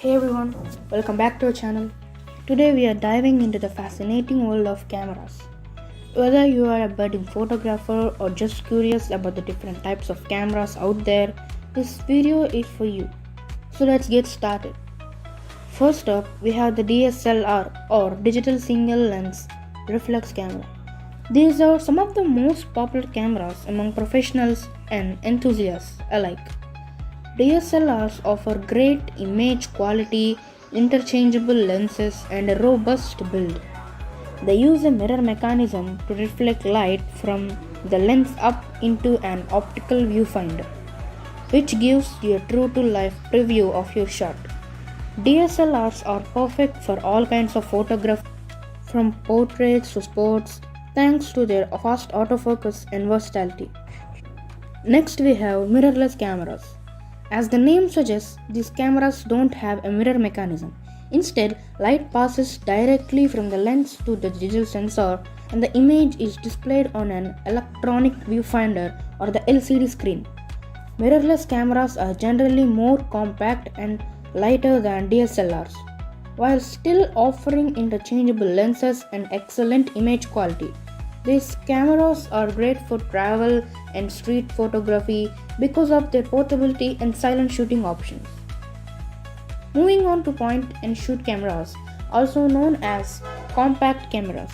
Hey everyone, welcome back to our channel. Today we are diving into the fascinating world of cameras. Whether you are a budding photographer or just curious about the different types of cameras out there, this video is for you. So let's get started. First up, we have the DSLR or digital single lens reflex camera. These are some of the most popular cameras among professionals and enthusiasts alike. DSLRs offer great image quality, interchangeable lenses, and a robust build. They use a mirror mechanism to reflect light from the lens up into an optical viewfinder, which gives you a true to life preview of your shot. DSLRs are perfect for all kinds of photography, from portraits to sports, thanks to their fast autofocus and versatility. Next, we have mirrorless cameras. As the name suggests, these cameras don't have a mirror mechanism. Instead, light passes directly from the lens to the digital sensor and the image is displayed on an electronic viewfinder or the LCD screen. Mirrorless cameras are generally more compact and lighter than DSLRs, while still offering interchangeable lenses and excellent image quality. These cameras are great for travel and street photography because of their portability and silent shooting options. Moving on to point and shoot cameras, also known as compact cameras.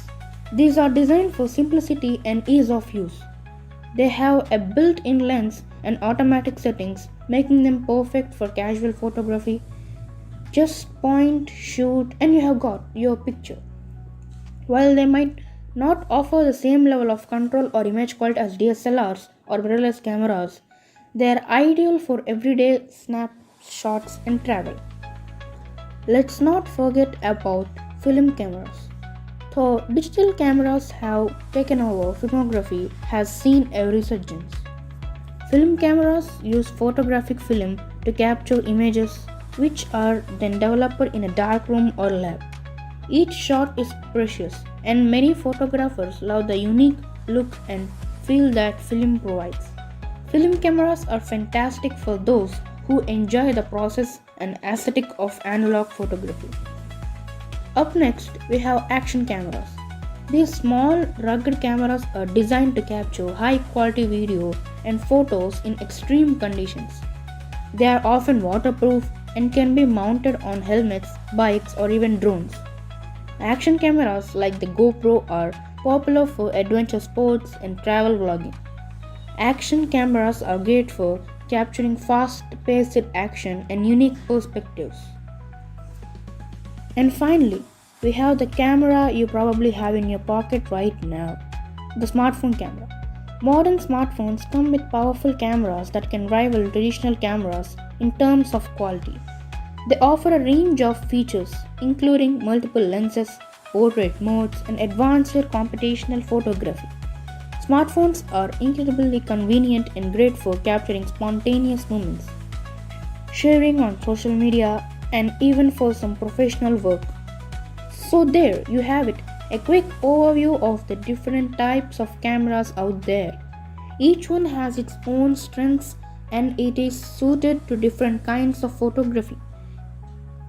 These are designed for simplicity and ease of use. They have a built-in lens and automatic settings, making them perfect for casual photography. Just point, shoot, and you have got your picture. While they might not offer the same level of control or image quality as DSLRs or mirrorless cameras, they are ideal for everyday snapshots and travel. Let's not forget about film cameras. Though digital cameras have taken over, photography has seen a resurgence. Film cameras use photographic film to capture images which are then developed in a dark room or lab. Each shot is precious, and many photographers love the unique look and feel that film provides. Film cameras are fantastic for those who enjoy the process and aesthetic of analog photography. Up next, we have action cameras. These small, rugged cameras are designed to capture high quality video and photos in extreme conditions. They are often waterproof and can be mounted on helmets, bikes, or even drones. Action cameras like the GoPro are popular for adventure sports and travel vlogging. Action cameras are great for capturing fast-paced action and unique perspectives. And finally, we have the camera you probably have in your pocket right now, the smartphone camera. Modern smartphones come with powerful cameras that can rival traditional cameras in terms of quality. They offer a range of features, including multiple lenses, portrait modes, and advanced computational photography. Smartphones are incredibly convenient and great for capturing spontaneous moments, sharing on social media, and even for some professional work. So there you have it, a quick overview of the different types of cameras out there. Each one has its own strengths and it is suited to different kinds of photography.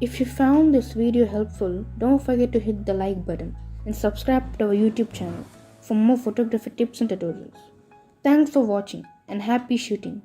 If you found this video helpful, don't forget to hit the like button and subscribe to our YouTube channel for more photography tips and tutorials. Thanks for watching and happy shooting.